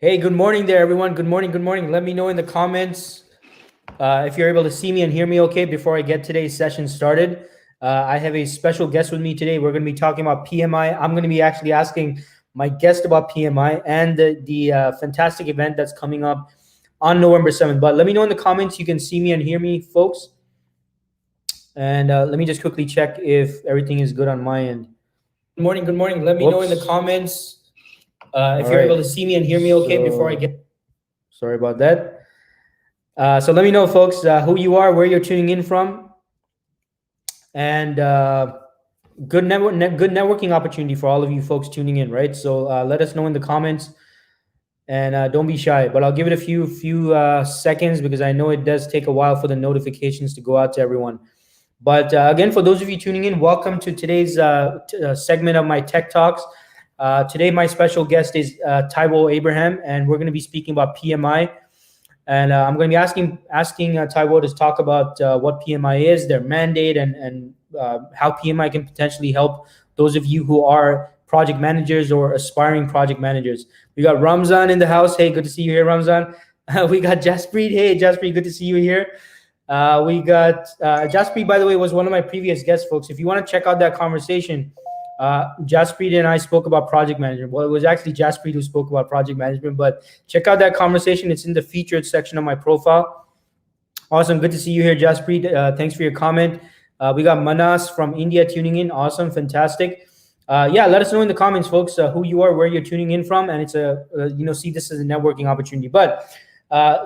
Hey, good morning there, everyone. Good morning. Good morning. Let me know in the comments if you're able to see me and hear me okay before I get today's session started. I have a special guest with me today. We're going to be talking about PMI. I'm going to be actually asking my guest about PMI and the fantastic event that's coming up on November 7th. But let me know in the comments you can see me and hear me, folks. And let me just quickly check if everything is good on my end. Good morning. Good morning. Let me know in the comments if you're able to see me and hear me okay before I get. Sorry about that. So let me know, folks, who you are, where you're tuning in from, and good networking opportunity for all of you folks tuning in, right? So let us know in the comments, and don't be shy. But I'll give it a few seconds because I know it does take a while for the notifications to go out to everyone. But again, for those of you tuning in, welcome to today's segment of my Tech Talks. Today, my special guest is Taiwo Abraham, and we're going to be speaking about PMI. And I'm going to be asking Taiwo to talk about what PMI is, their mandate, and how PMI can potentially help those of you who are project managers or aspiring project managers. We got Ramzan in the house. Hey, good to see you here, Ramzan. We got Jaspreet. Hey, Jaspreet, good to see you here. We got Jaspreet, by the way, was one of my previous guests, folks. If you want to check out that conversation, Jaspreet and I spoke about project management. Well, it was actually Jaspreet who spoke about project management, but check out that conversation. It's in the featured section of my profile. Awesome. Good to see you here, Jaspreet. Thanks for your comment. We got Manas from India tuning in. Awesome. Fantastic. Yeah, let us know in the comments, folks, who you are, where you're tuning in from. And it's see this as a networking opportunity. But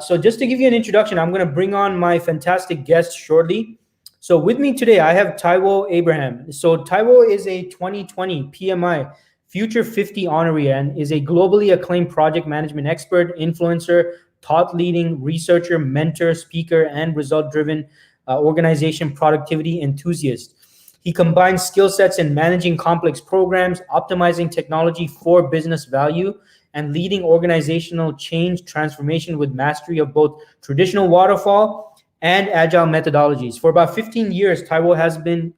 so just to give you an introduction, I'm going to bring on my fantastic guest shortly. So with me today, I have Taiwo Abraham. So Taiwo is a 2020 PMI Future 50 honoree and is a globally acclaimed project management expert, influencer, thought leading researcher, mentor, speaker, and result-driven organization productivity enthusiast. He combines skill sets in managing complex programs, optimizing technology for business value, and leading organizational change transformation with mastery of both traditional waterfall and agile methodologies. For about 15 years, Taiwo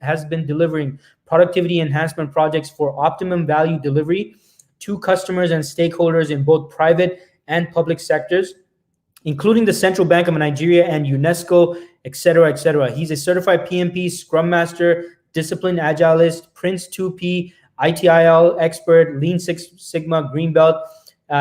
has been delivering productivity enhancement projects for optimum value delivery to customers and stakeholders in both private and public sectors, including the Central Bank of Nigeria and UNESCO, et cetera, et cetera. He's a certified PMP, Scrum Master, Disciplined Agilist, Prince 2P, ITIL expert, Lean Six Sigma Green Belt.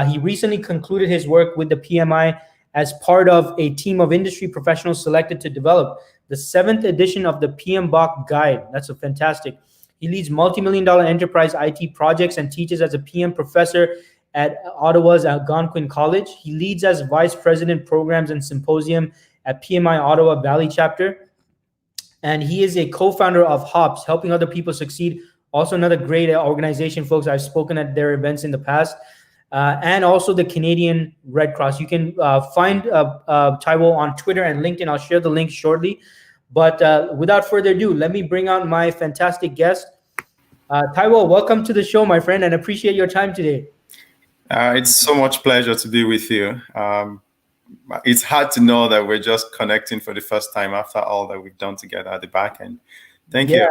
He recently concluded his work with the PMI as part of a team of industry professionals selected to develop the 7th edition of the PMBOK Guide. That's fantastic. He leads multi-million-dollar enterprise IT projects and teaches as a PM professor at Ottawa's Algonquin College. He leads as vice president programs and symposium at PMI Ottawa Valley chapter. And he is a co-founder of HOPS, Helping Other People Succeed. Also another great organization, folks. I've spoken at their events in the past. And also the Canadian Red Cross. You can find Taiwo on Twitter and LinkedIn. I'll share the link shortly. But without further ado, let me bring on my fantastic guest. Taiwo, welcome to the show, my friend, and appreciate your time today. It's so much pleasure to be with you. It's hard to know that we're just connecting for the first time after all that we've done together at the back end. Thank you.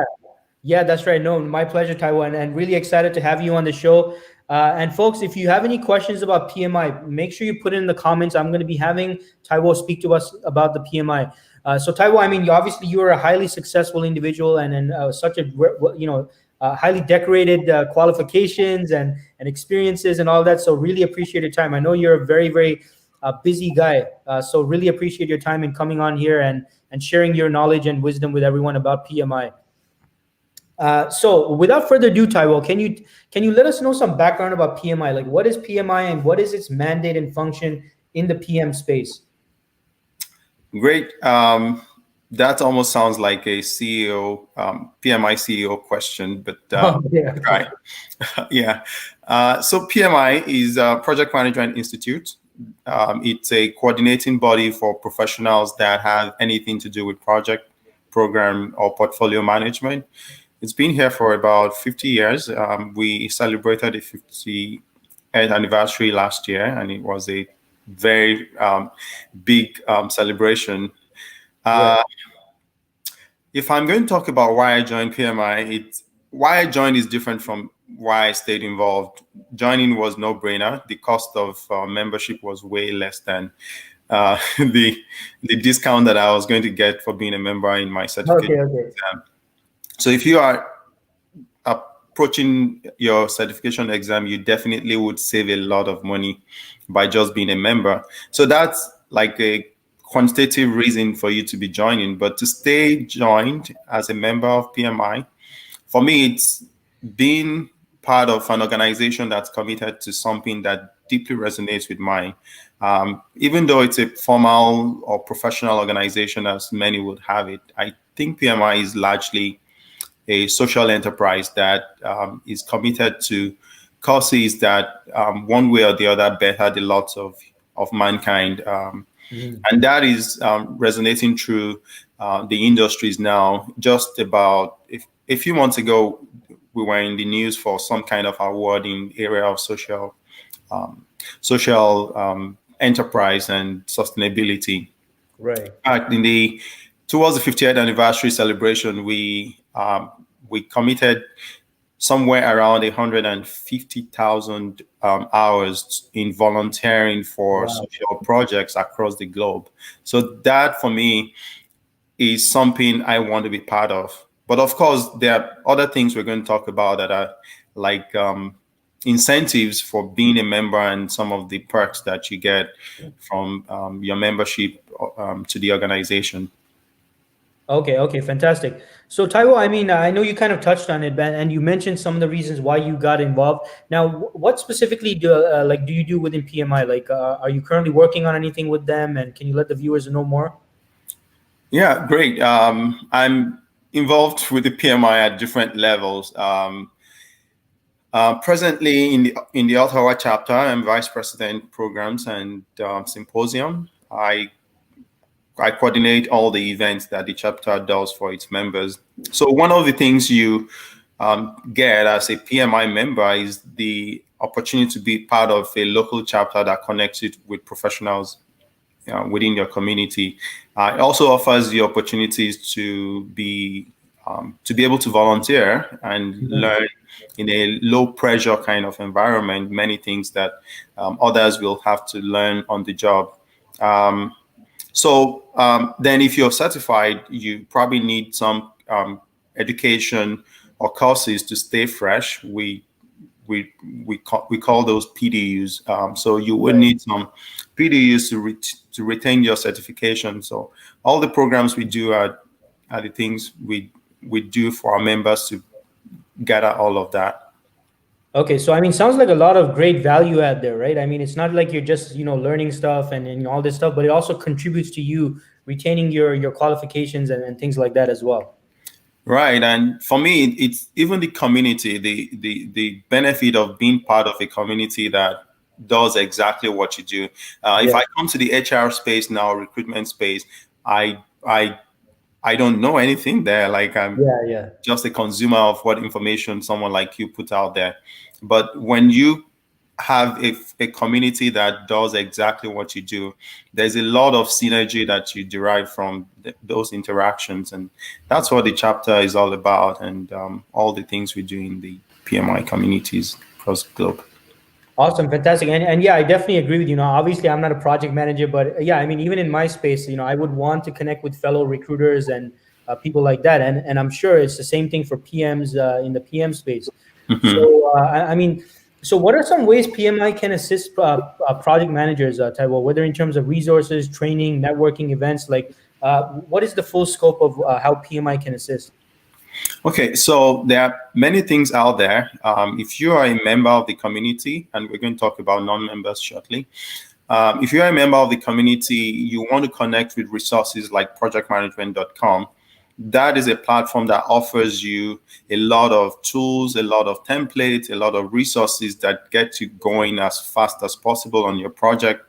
Yeah, that's right. No, my pleasure, Taiwo, and really excited to have you on the show. And folks, if you have any questions about PMI, make sure you put it in the comments. I'm going to be having Taiwo speak to us about the PMI. So Taiwo, I mean, obviously you are a highly successful individual and such a highly decorated qualifications and experiences and all that. So really appreciate your time. I know you're a very, very busy guy. So really appreciate your time in coming on here and sharing your knowledge and wisdom with everyone about PMI. So without further ado, Taiwo, can you let us know some background about PMI? Like, what is PMI and what is its mandate and function in the PM space? Great. That almost sounds like a CEO, PMI CEO question, but right. Yeah. So PMI is a Project Management Institute. It's a coordinating body for professionals that have anything to do with project, program, or portfolio management. It's been here for about 50 years. We celebrated the 50th anniversary last year, and it was a very big celebration. If I'm going to talk about why I joined PMI, why I joined is different from why I stayed involved. Joining was no brainer. The cost of membership was way less than the discount that I was going to get for being a member in my certificate exam. So if you are approaching your certification exam, you definitely would save a lot of money by just being a member. So that's like a quantitative reason for you to be joining. But to stay joined as a member of PMI, for me, it's being part of an organization that's committed to something that deeply resonates with mine. Even though it's a formal or professional organization, as many would have it, I think PMI is largely a social enterprise that is committed to causes that one way or the other better the lots of mankind. And that is resonating through the industries now. Just about a few months ago, we were in the news for some kind of award in the area of social enterprise and sustainability. Right. Towards the 50th anniversary celebration, we committed somewhere around 150,000 hours in volunteering for social projects across the globe. So that, for me, is something I want to be part of. But of course, there are other things we're going to talk about that are like incentives for being a member and some of the perks that you get from your membership to the organization. Okay, fantastic. So Taiwo, I mean, I know you kind of touched on it, and you mentioned some of the reasons why you got involved. Now, what specifically do you do within PMI? Like, are you currently working on anything with them, and can you let the viewers know more? Yeah, great. I'm involved with the PMI at different levels. Presently, in the Ottawa chapter, I'm vice president programs and symposium. I coordinate all the events that the chapter does for its members. So one of the things you get as a PMI member is the opportunity to be part of a local chapter that connects you with professionals within your community. It also offers you opportunities to be able to volunteer and learn in a low pressure kind of environment, many things that others will have to learn on the job. So then if you're certified, you probably need some education or courses to stay fresh. We call those PDUs. So you would need some PDUs to retain your certification. So all the programs we do are the things we do for our members to gather all of that. Okay, so I mean, sounds like a lot of great value add there, right? I mean, it's not like you're just learning stuff and all this stuff, but it also contributes to you retaining your qualifications and things like that as well. Right, and for me, it's even the community, the benefit of being part of a community that does exactly what you do. If I come to the HR space now, recruitment space, I don't know anything there. Like I'm just a consumer of what information someone like you put out there. But when you have a community that does exactly what you do, there's a lot of synergy that you derive from those interactions. And that's what the chapter is all about, and all the things we do in the PMI communities across the globe. Awesome, fantastic. And yeah, I definitely agree with you. Obviously I'm not a project manager, but yeah, I mean, even in my space, I would want to connect with fellow recruiters and people like that. And I'm sure it's the same thing for PMs in the PM space. So, I mean, so what are some ways PMI can assist project managers, Taiwo, whether in terms of resources, training, networking events? Like, what is the full scope of how PMI can assist? Okay, so there are many things out there. If you are a member of the community, and we're going to talk about non-members shortly, if you're a member of the community, you want to connect with resources like projectmanagement.com. That is a platform that offers you a lot of tools, a lot of templates, a lot of resources that get you going as fast as possible on your project.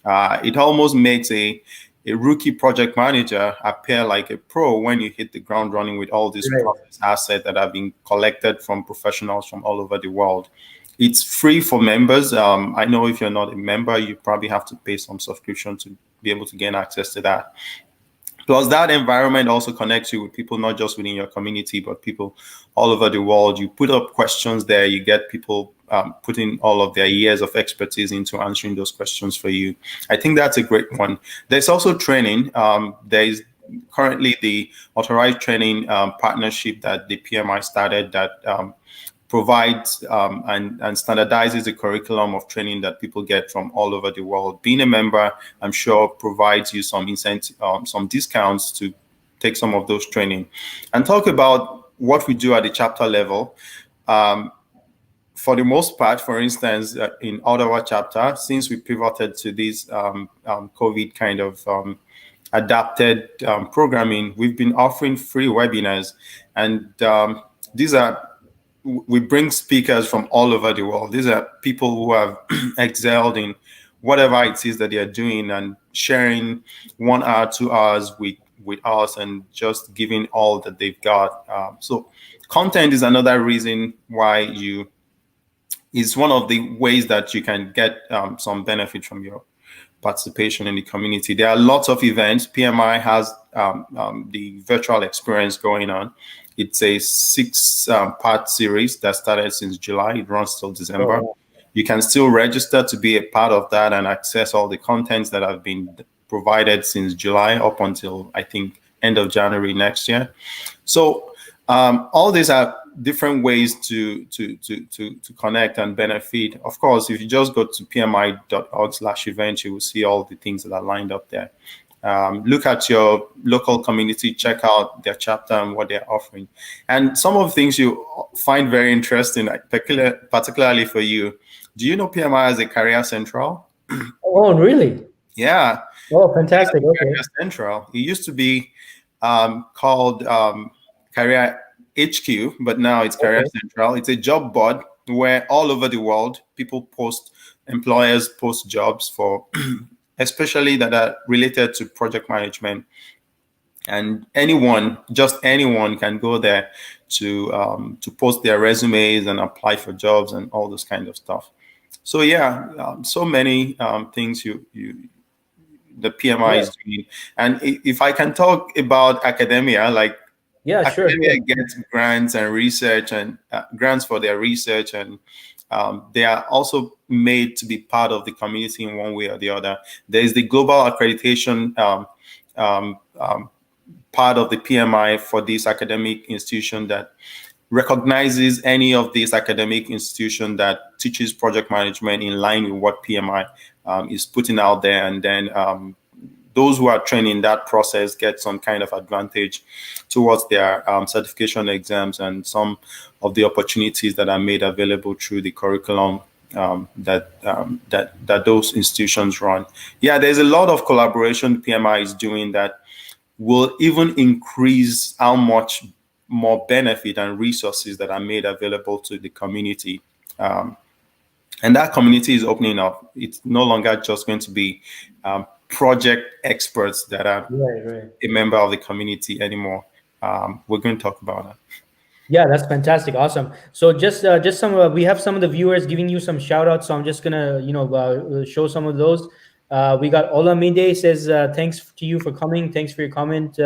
It almost makes a rookie project manager appear like a pro when you hit the ground running with all these process assets that have been collected from professionals from all over the world. It's free for members. I know if you're not a member, you probably have to pay some subscription to be able to gain access to that. Plus, that environment also connects you with people not just within your community, but people all over the world. You put up questions there, you get people putting all of their years of expertise into answering those questions for you. I think that's a great one. There's also training. There is currently the authorized training partnership that the PMI started that provides and standardizes the curriculum of training that people get from all over the world. Being a member, I'm sure, provides you some incentive, some discounts to take some of those training. And talk about what we do at the chapter level. For the most part, for instance, in Ottawa chapter, since we pivoted to this COVID kind of adapted programming, we've been offering free webinars, and we bring speakers from all over the world. These are people who have excelled in whatever it is that they are doing and sharing 1 hour, 2 hours with us and just giving all that they've got. So content is another reason why it's one of the ways that you can get some benefit from your participation in the community. There are lots of events. PMI has the virtual experience going on. It's a 6-part series that started since July. It runs till December. Oh. You can still register to be a part of that and access all the contents that have been provided since July up until, I think, end of January next year. So all these are different ways to connect and benefit. Of course, if you just go to pmi.org/events, you will see all the things that are lined up there. Look at your local community, check out their chapter and what they're offering. And some of the things you find very interesting, particularly for you. Do you know PMI as a career central? Oh, really? Yeah. Oh, fantastic. Okay. Career Central. It used to be called Career HQ, but now it's Career Central. It's a job board where all over the world, employers post jobs for especially that are related to project management. And just anyone can go there to post their resumes and apply for jobs and all this kind of stuff. So yeah, so many things the PMI is doing. And if I can talk about academia, like academia gets grants and research and grants for their research, and they are also made to be part of the community in one way or the other. There is the global accreditation part of the PMI for this academic institution that recognizes any of these academic institution that teaches project management in line with what PMI is putting out there. And then those who are trained in that process get some kind of advantage towards their certification exams and some of the opportunities that are made available through the curriculum that those institutions run. Yeah, there's a lot of collaboration PMI is doing that will even increase how much more benefit and resources that are made available to the community. And that community is opening up. It's no longer just going to be project experts that are a member of the community anymore. We're going to talk about that. Yeah, that's fantastic. Awesome. So just some, we have some of the viewers giving you some shout outs. So I'm just gonna, show some of those. We got Olamide says, thanks to you for coming. Thanks for your comment.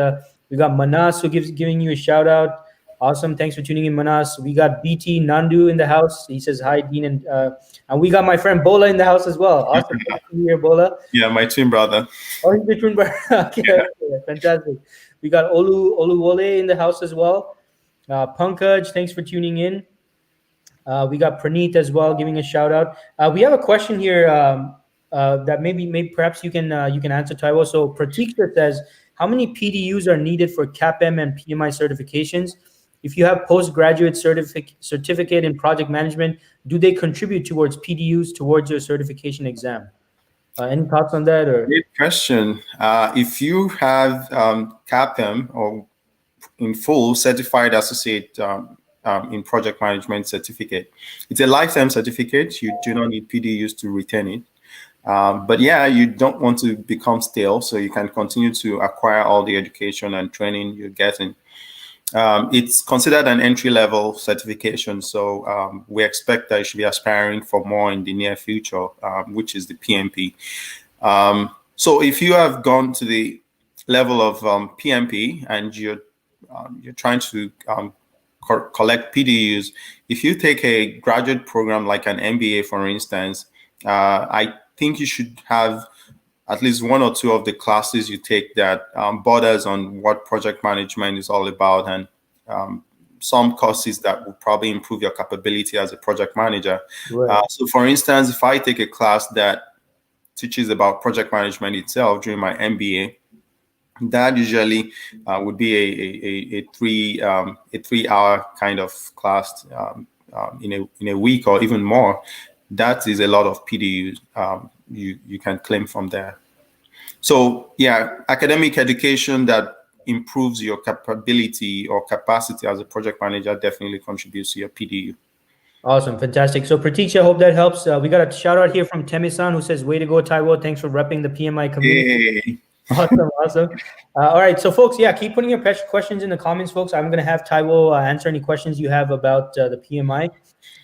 We got Manas who giving you a shout out. Awesome. Thanks for tuning in, Manas. We got BT Nandu in the house. He says, hi, Dean. And we got my friend Bola in the house as well. Awesome. Thank you here, Bola. Yeah, my twin brother. Oh, he's the twin brother. Okay, yeah. Fantastic. We got Oluwole in the house as well. Pankaj, thanks for tuning in. We got Praneeth as well, giving a shout out. We have a question here that maybe perhaps you can answer, Taiwo. So Pratikta says, how many PDUs are needed for CAPM and PMI certifications? If you have postgraduate certificate in project management, do they contribute towards PDUs towards your certification exam? Any thoughts on that? Or great question. If you have CAPM or in full certified associate in project management certificate, it's a lifetime certificate. You do not need PDUs to retain it. But yeah, you don't want to become stale, so you can continue to acquire all the education and training you're getting. It's considered an entry-level certification, so we expect that you should be aspiring for more in the near future, which is the PMP. So if you have gone to the level of PMP and you're trying to collect PDUs, if you take a graduate program like an MBA, for instance, I think you should have at least one or two of the classes you take that borders on what project management is all about, and some courses that will probably improve your capability as a project manager. Right. So for instance, if I take a class that teaches about project management itself during my MBA, that usually would be a 3-hour kind of class in a week or even more. That is a lot of PDU you can claim from there. So yeah, academic education that improves your capability or capacity as a project manager definitely contributes to your PDU. Awesome, fantastic. So Prateek, I hope that helps. We got a shout out here from Temisan who says, "Way to go, Taiwo! Thanks for repping the PMI community." Hey. Awesome. All right, so folks, yeah, keep putting your questions in the comments, folks. I'm going to have Taiwo answer any questions you have about the PMI.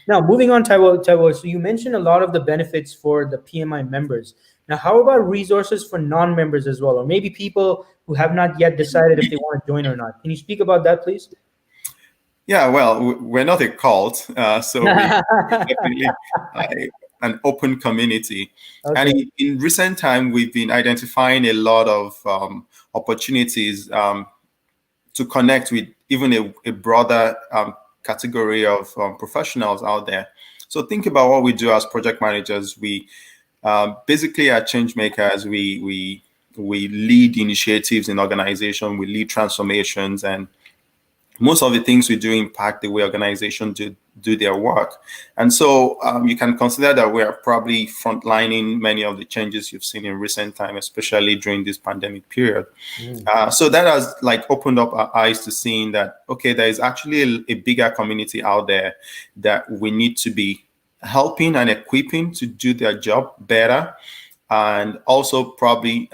Now, moving on, Taiwo, so you mentioned a lot of the benefits for the PMI members. Now, how about resources for non-members as well, or maybe people who have not yet decided if they want to join or not? Can you speak about that, please? Yeah, well, we're not a cult, so we're definitely an open community. Okay. And in recent time, we've been identifying a lot of opportunities to connect with even a broader category of professionals out there. So think about what we do as project managers. We basically are change makers. We lead initiatives in organization. We lead transformations, and most of the things we do impact the way organizations do their work. And so you can consider that we are probably frontlining many of the changes you've seen in recent time, especially during this pandemic period. So that has opened up our eyes to seeing that, okay, there is actually a bigger community out there that we need to be helping and equipping to do their job better, and also probably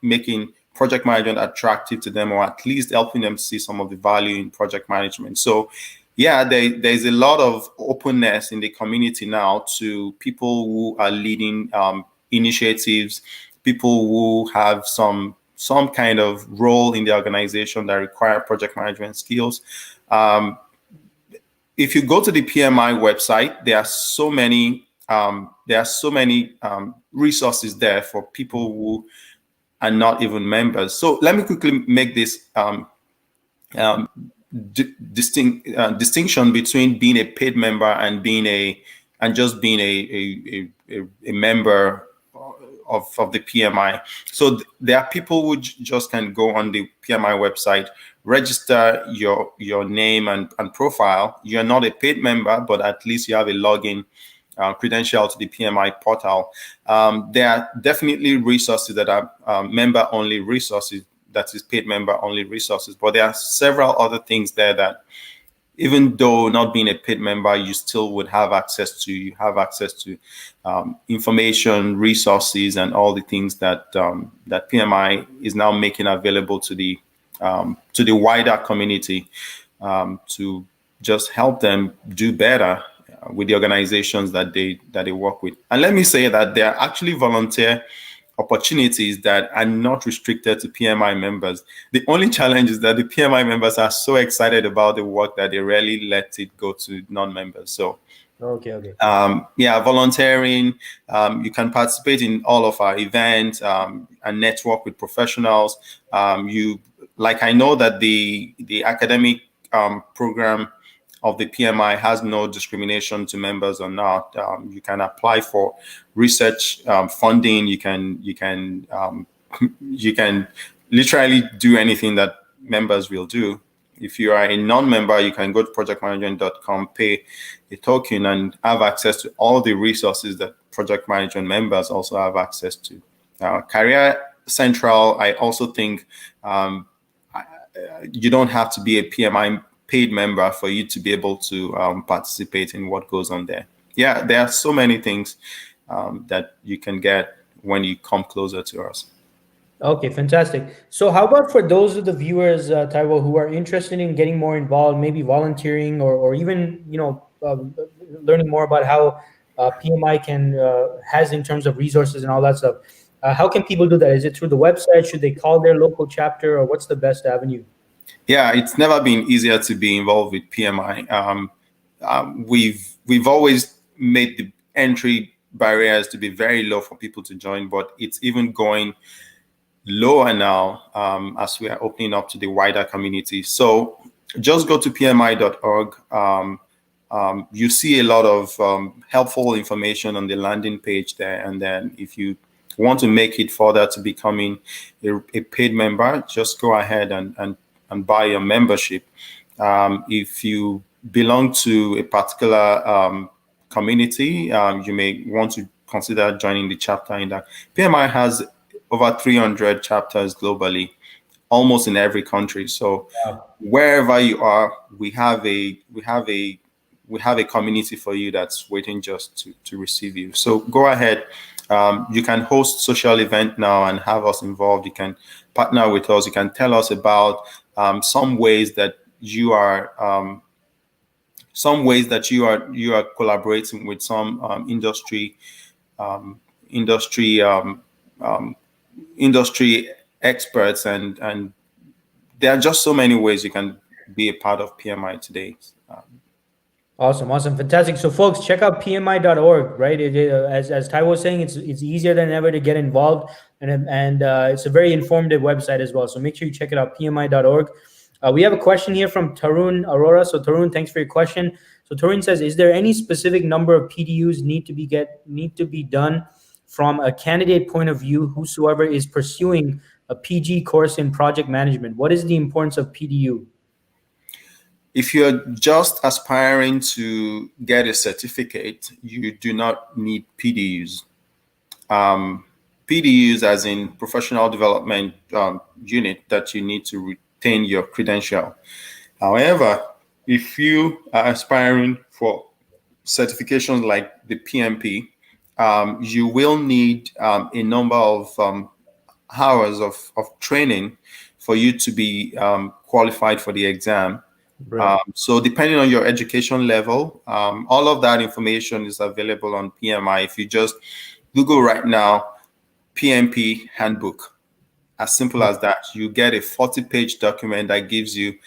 making project management attractive to them, or at least helping them see some of the value in project management. So yeah, there's a lot of openness in the community now to people who are leading initiatives, people who have some kind of role in the organization that require project management skills. If you go to the PMI website, there are so many resources there for people who are not even members. So let me quickly make this distinction between being a paid member and just being a member of the PMI. So there are people who just can go on the PMI website, register your name and profile. You're not a paid member, but at least you have a login credential to the PMI portal. There are definitely resources that are member-only resources, that is paid member-only resources, but there are several other things there that, even though not being a paid member, you still would have access to. You have access to information, resources, and all the things that that PMI is now making available to the wider community to just help them do better with the organizations that they work with. And let me say that there are actually volunteer opportunities that are not restricted to PMI members. The only challenge is that the PMI members are so excited about the work that they rarely let it go to non-members. So okay. Yeah, volunteering, you can participate in all of our events and network with professionals. I know that the academic program of the PMI has no discrimination to members or not. You can apply for research funding. You can literally do anything that members will do. If you are a non-member, you can go to projectmanagement.com, pay a token, and have access to all the resources that project management members also have access to. Career Central, I also think you don't have to be a PMI paid member for you to be able to participate in what goes on there. Yeah, there are so many things that you can get when you come closer to us. Okay, fantastic. So how about for those of the viewers, Taiwo, who are interested in getting more involved, maybe volunteering or even, learning more about how PMI has in terms of resources and all that stuff. How can people do that? Is it through the website? Should they call their local chapter, or what's the best avenue? Yeah, it's never been easier to be involved with PMI. We've always made the entry barriers to be very low for people to join, but it's even going lower now as we are opening up to the wider community. So just go to pmi.org. You see a lot of helpful information on the landing page there. And then if you want to make it further to becoming a paid member, just go ahead and buy your membership. If you belong to a particular community, you may want to consider joining the chapter in that. PMI has over 300 chapters globally, almost in every country. So wherever you are, we have a community for you that's waiting just to receive you. So go ahead. You can host social event now and have us involved. You can partner with us. You can tell us about some ways that you are collaborating with some industry experts, and there are just so many ways you can be a part of PMI today. Awesome, fantastic. So folks, check out pmi.org, right? As Taiwo was saying, it's easier than ever to get involved, and it's a very informative website as well. So make sure you check it out, pmi.org. We have a question here from Tarun Arora. So Tarun, thanks for your question. So Tarun says, is there any specific number of PDUs need to be done from a candidate point of view, whosoever is pursuing a PG course in project management? What is the importance of PDU? If you're just aspiring to get a certificate, you do not need PDUs. PDUs as in professional development unit that you need to retain your credential. However, if you are aspiring for certifications like the PMP, you will need a number of hours of training for you to be qualified for the exam. Right. So depending on your education level, all of that information is available on PMI. If you just Google right now, PMP handbook, as simple as that, you get a 40-page document that gives you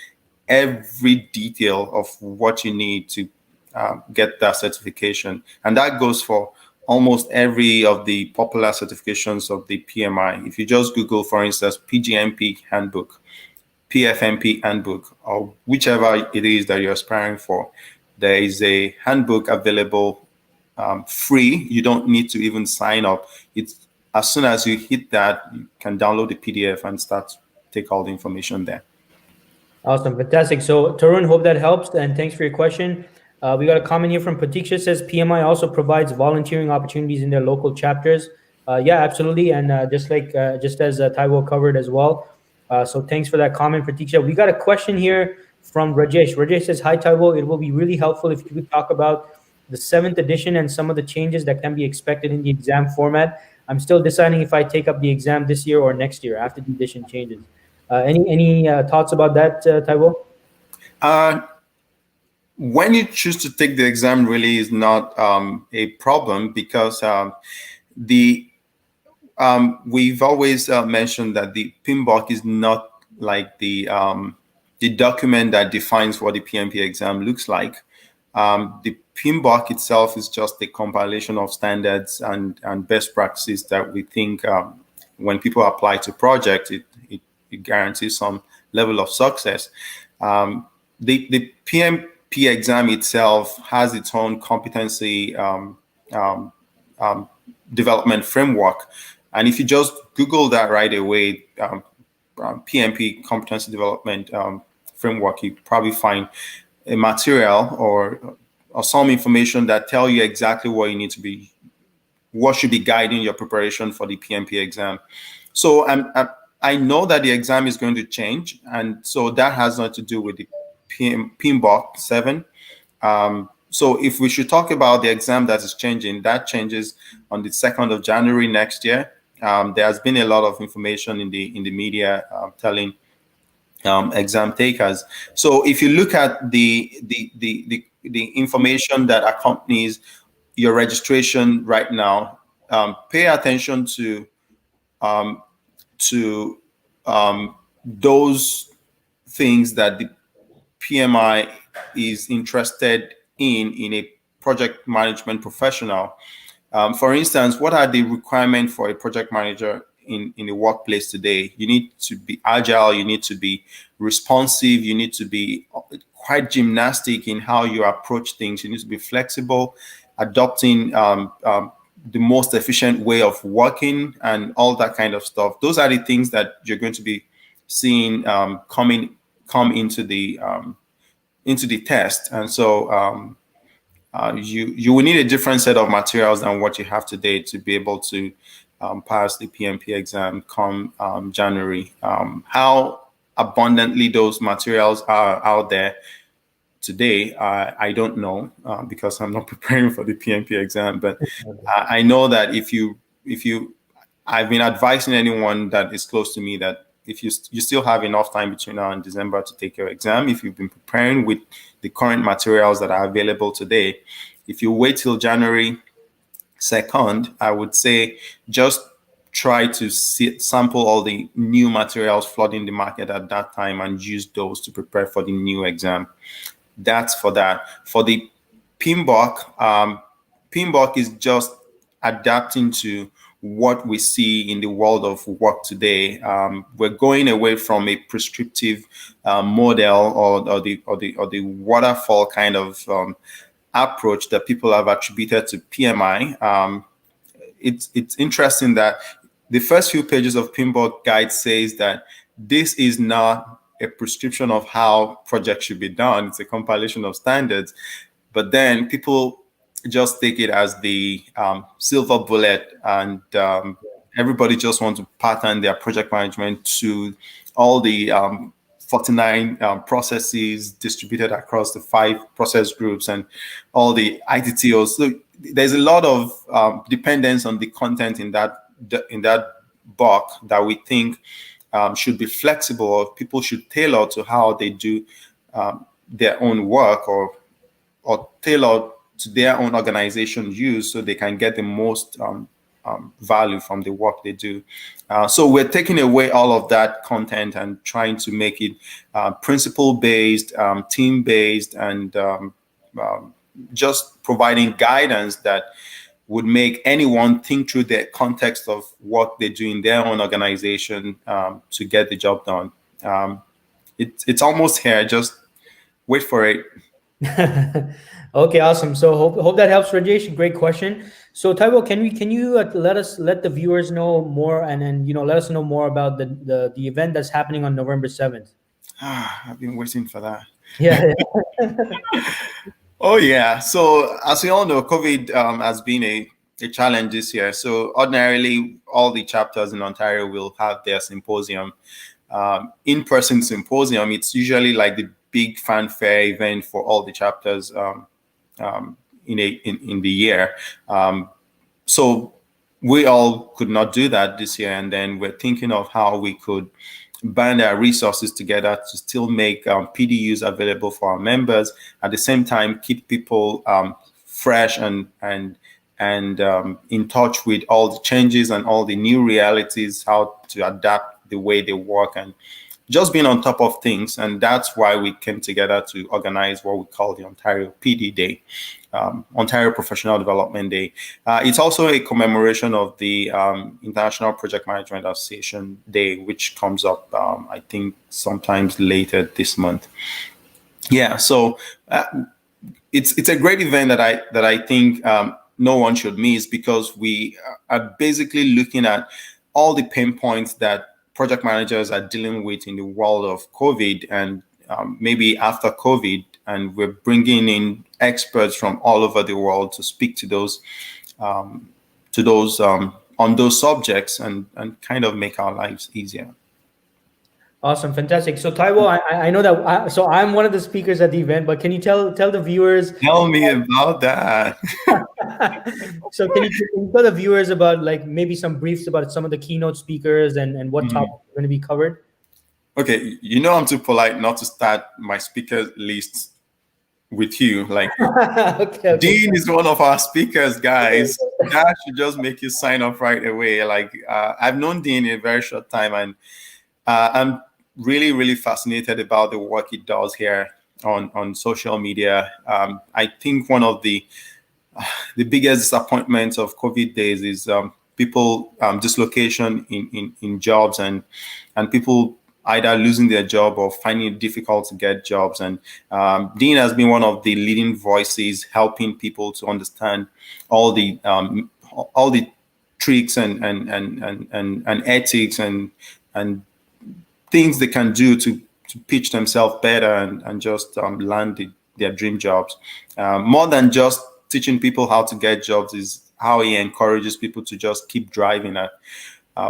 every detail of what you need to get that certification. And that goes for almost every of the popular certifications of the PMI. If you just Google, for instance, PGMP handbook, PFMP handbook, or whichever it is that you're aspiring for, there is a handbook available free. You don't need to even sign up. It's as soon as you hit that, you can download the PDF and start take all the information there. Awesome, fantastic. So Tarun, hope that helps, and thanks for your question. We got a comment here from Pratiksha, says PMI also provides volunteering opportunities in their local chapters. Yeah, absolutely, and just as Taiwo covered as well. So thanks for that comment, Pratiksha. We got a question here from Rajesh. Rajesh says, hi, Taiwo. It will be really helpful if you could talk about the 7th edition and some of the changes that can be expected in the exam format. I'm still deciding if I take up the exam this year or next year after the edition changes. Any thoughts about that, Taiwo? When you choose to take the exam really is not a problem, because we've always mentioned that the PMBOK is not like the document that defines what the PMP exam looks like. The PMBOK itself is just a compilation of standards and best practices that we think when people apply to projects, it guarantees some level of success. The PMP exam itself has its own competency development framework. And if you just Google that right away, PMP competency development framework, you probably find a material or some information that tell you exactly what you need to be, what should be guiding your preparation for the PMP exam. So I know that the exam is going to change, and so that has nothing to do with the PMBOK 7. So if we should talk about the exam that is changing, that changes on the 2nd of January next year. There has been a lot of information in the media telling exam takers. So if you look at the information that accompanies your registration right now, pay attention to to those things that the PMI is interested in a project management professional. For instance, what are the requirements for a project manager in the workplace today? You need to be agile, you need to be responsive, you need to be quite gymnastic in how you approach things, you need to be flexible, adopting the most efficient way of working and all that kind of stuff. Those are the things that you're going to be seeing come into the test. And so you will need a different set of materials than what you have today to be able to pass the PMP exam come January. How abundantly those materials are out there today, I don't know because I'm not preparing for the PMP exam. But I know that if you, I've been advising anyone that is close to me that if you still have enough time between now and December to take your exam, if you've been preparing with the current materials that are available today, if you wait till January 2nd, I would say just try to sample all the new materials flooding the market at that time and use those to prepare for the new exam. That's for that. For the PMBOK, PMBOK is just adapting to what we see in the world of work today. We're going away from a prescriptive model or the waterfall kind of approach that people have attributed to PMI. It's interesting that the first few pages of PMBOK guide says that this is not a prescription of how projects should be done. It's a compilation of standards. But then people just take it as the silver bullet, and everybody just wants to pattern their project management to all the 49 processes distributed across the 5 process groups and all the ITTOs. So there's a lot of dependence on the content in that book that we think should be flexible, or people should tailor to how they do their own work, or tailor to their own organization use, so they can get the most value from the work they do. So we're taking away all of that content and trying to make it principle-based, team-based, and just providing guidance that would make anyone think through the context of what they do in their own organization to get the job done. It's almost here. Just wait for it. Okay, awesome. So hope that helps, Rajesh. Great question. So Taiwo, can you let the viewers know more, and then let us know more about the event that's happening on November 7th? I've been waiting for that. Yeah. Oh yeah. So as we all know, COVID has been a challenge this year. So ordinarily, all the chapters in Ontario will have their symposium, in-person symposium. It's usually like the big fanfare event for all the chapters in the year. So we all could not do that this year, and then we're thinking of how we could band our resources together to still make PDUs available for our members, at the same time keep people fresh and in touch with all the changes and all the new realities, how to adapt the way they work, and just being on top of things. And that's why we came together to organize what we call the Ontario PD Day, Ontario Professional Development Day. It's also a commemoration of the International Project Management Association Day, which comes up, I think, sometimes later this month. Yeah, so it's a great event that I think no one should miss, because we are basically looking at all the pain points that project managers are dealing with in the world of COVID and maybe after COVID, and we're bringing in experts from all over the world to speak to those on those subjects and kind of make our lives easier. Awesome, fantastic. So Taiwo, I know that. So I'm one of the speakers at the event, but can you tell the viewers? Tell me about that. So can you tell the viewers about maybe some briefs about some of the keynote speakers and what topics are going to be covered? Okay, I'm too polite not to start my speaker list with you. Like, okay. Dean is one of our speakers, guys. That should just make you sign up right away. Like, I've known Dean in a very short time, and I'm really, really fascinated about the work he does here on social media. I think one of the biggest disappointments of COVID days is people dislocation in jobs, and people either losing their job or finding it difficult to get jobs. And Dean has been one of the leading voices helping people to understand all the tricks and ethics and things they can do to pitch themselves better and just land their dream jobs. More than just teaching people how to get jobs is how he encourages people to just keep driving at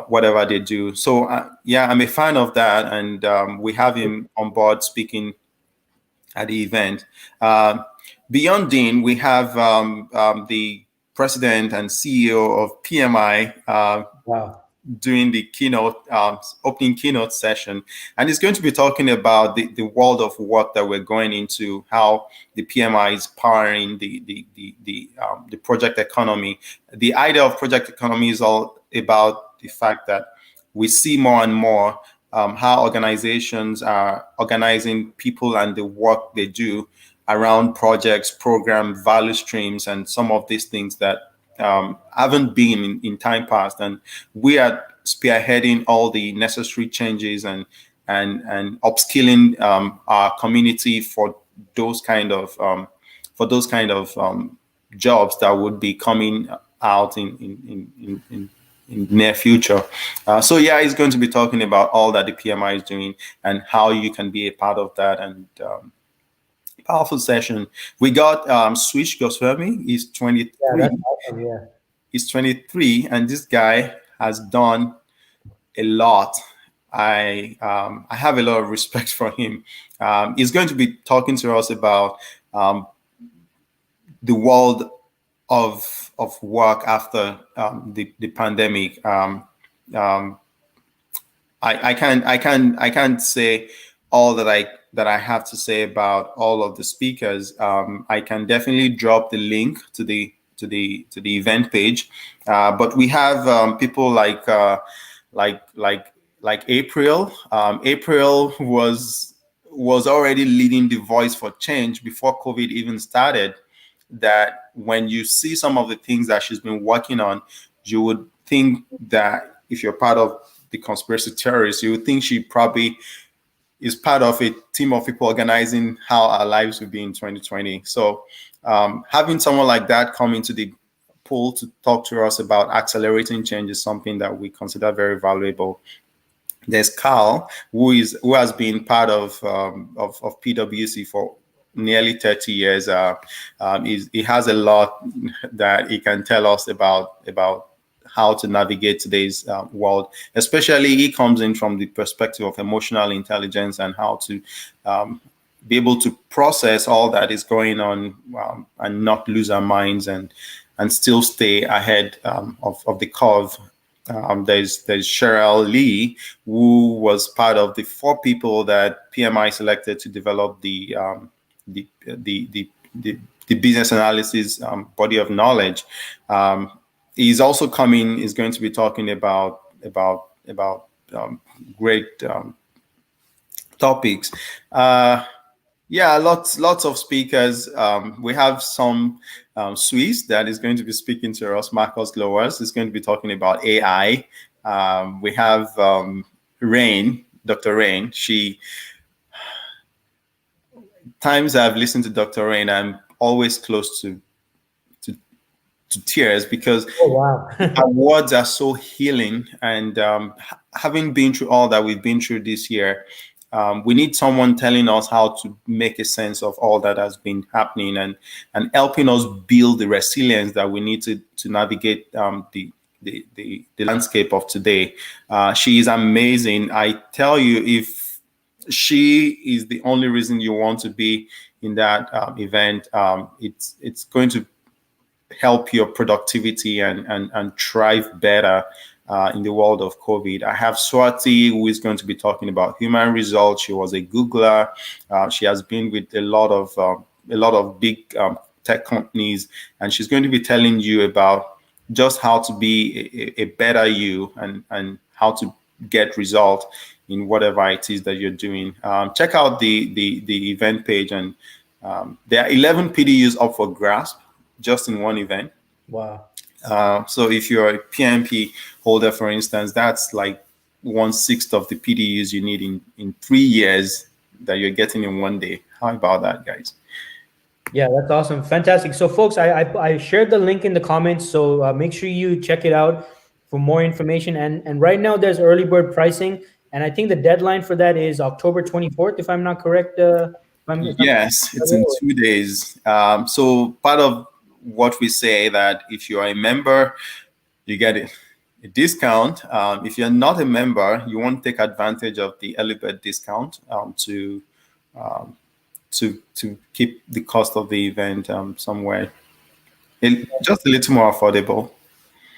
whatever they do. So yeah, I'm a fan of that, and we have him on board speaking at the event. Beyond Dean, we have the president and CEO of PMI. Wow. Doing the keynote, opening keynote session, and he's going to be talking about the world of work that we're going into, how the PMI is powering the project economy. The idea of project economy is all about the fact that we see more and more how organizations are organizing people and the work they do around projects, program, value streams, and some of these things that haven't been in time past, and we are spearheading all the necessary changes and upskilling our community for those kind of jobs that would be coming out in near future. So yeah, he's going to be talking about all that the PMI is doing and how you can be a part of that. And powerful session. We got Switch Goswami. He's 23. Yeah, that's awesome. Yeah. He's 23, and this guy has done a lot. I have a lot of respect for him. He's going to be talking to us about the world of work after the pandemic. I can't say all that I have to say about all of the speakers. I can definitely drop the link to the event page, but we have people like April. April was already leading the voice for change before COVID even started. That when you see some of the things that she's been working on, you would think that if you're part of the conspiracy theorists, you would think she probably is part of a team of people organizing how our lives will be in 2020. So having someone like that come into the pool to talk to us about accelerating change is something that we consider very valuable. There's Carl, who has been part of PwC for nearly 30 years. He has a lot that he can tell us about how to navigate today's world. Especially, he comes in from the perspective of emotional intelligence and how to be able to process all that is going on and not lose our minds and still stay ahead of the curve. There's Cheryl Lee, who was part of the 4 people that PMI selected to develop the business analysis body of knowledge. He's also is going to be talking about great topics. Yeah, lots of speakers. We have some Swiss that is going to be speaking to us. Marcus Glowers is going to be talking about AI. We have Rain, Dr. Rain. Times I've listened to Dr. Rain, I'm always close to tears because our words are so healing. And having been through all that we've been through this year, we need someone telling us how to make a sense of all that has been happening and helping us build the resilience that we need to navigate the landscape of today. She is amazing. I tell you, if she is the only reason you want to be in that event, it's going to help your productivity and thrive better in the world of COVID. I have Swati, who is going to be talking about human results. She was a Googler. She has been with a lot of a lot of big tech companies, and she's going to be telling you about just how to be a better you and how to get results in whatever it is that you're doing. Check out the event page, and there are 11 PDUs up for grasp just in one event. Wow. So if you're a PMP holder, for instance, that's like 1/6 of the PDUs you need in 3 years that you're getting in one day. How about that, guys? Yeah, that's awesome. Fantastic. So folks, I shared the link in the comments, so make sure you check it out for more information. And right now there's early bird pricing, and I think the deadline for that is October 24th, if I'm not correct. Yes, it's in 2 days. So part of what we say that if you are a member, you get a discount. If you're not a member, you won't take advantage of the early bird discount to keep the cost of the event somewhere just a little more affordable.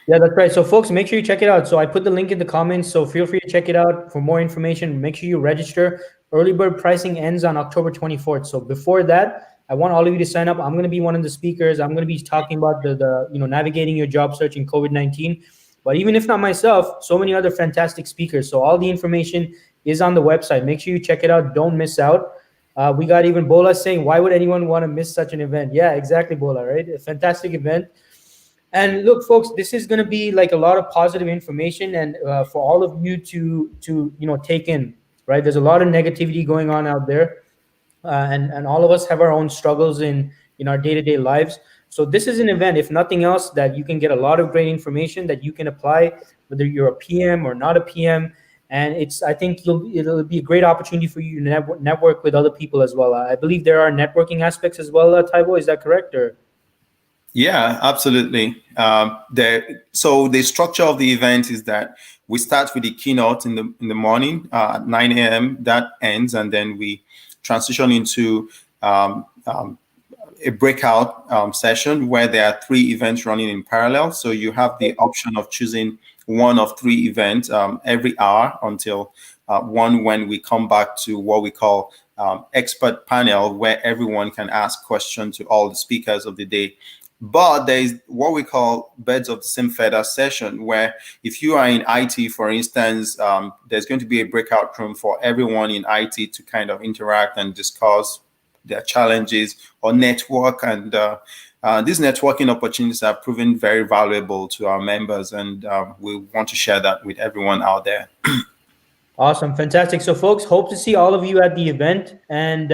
Yeah, that's right. So folks, make sure you check it out. So I put the link in the comments, so feel free to check it out for more information. Make sure you register. Early bird pricing ends on October 24th. So before that, I want all of you to sign up. I'm going to be one of the speakers. I'm going to be talking about the navigating your job search in COVID-19. But even if not myself, so many other fantastic speakers. So all the information is on the website. Make sure you check it out. Don't miss out. We got even Bola saying, why would anyone want to miss such an event? Yeah, exactly, Bola, right? A fantastic event. And look, folks, this is going to be like a lot of positive information, and for all of you to take in, right? There's a lot of negativity going on out there, and all of us have our own struggles in our day-to-day lives. So this is an event, if nothing else, that you can get a lot of great information that you can apply, whether you're a PM or not a PM. And I think it'll be a great opportunity for you to network with other people as well. I believe there are networking aspects as well, Taiwo. Is that correct? Or? Yeah, absolutely. So the structure of the event is that we start with the keynote in the morning at 9 a.m. That ends, and then we transition into a breakout session where there are 3 events running in parallel. So you have the option of choosing one of 3 events every hour until one when we come back to what we call expert panel, where everyone can ask questions to all the speakers of the day. But there is what we call birds of the same feather session, where if you are in IT, for instance, there's going to be a breakout room for everyone in IT to kind of interact and discuss their challenges or network. And these networking opportunities are proven very valuable to our members, and we want to share that with everyone out there. Awesome. Fantastic. So folks, hope to see all of you at the event. And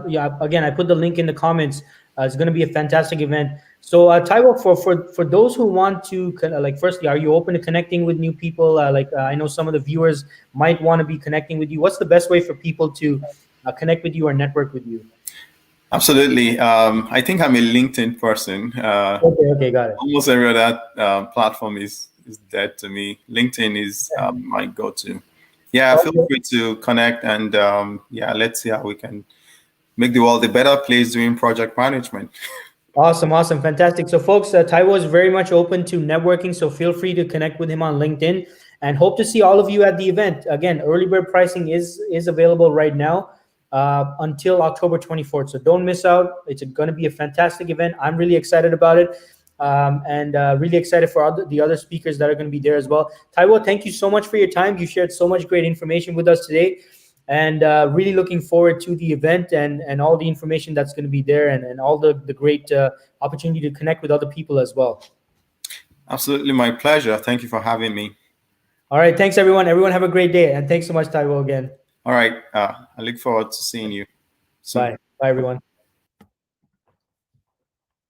yeah, again, I put the link in the comments. It's going to be a fantastic event. So Taiwo, for those who want to firstly, are you open to connecting with new people? I know some of the viewers might want to be connecting with you. What's the best way for people to connect with you or network with you? Absolutely. I think I'm a LinkedIn person. Okay, got it. Almost every other platform is dead to me. LinkedIn is my go-to. Yeah, feel free to connect, and yeah, let's see how we can make the world a better place doing project management. Awesome, fantastic. So folks, Taiwo is very much open to networking, so feel free to connect with him on LinkedIn, and hope to see all of you at the event. Again, early bird pricing is available right now until October 24th, so don't miss out. It's going to be a fantastic event. I'm really excited about it, and really excited for the other speakers that are going to be there as well. Taiwo, thank you so much for your time. You shared so much great information with us today. And really looking forward to the event and all the information that's going to be there, and all the great opportunity to connect with other people as well. Absolutely, my pleasure. Thank you for having me. All right, thanks everyone. Everyone have a great day, and thanks so much, Taiwo, again. All right, I look forward to seeing you soon. Bye everyone.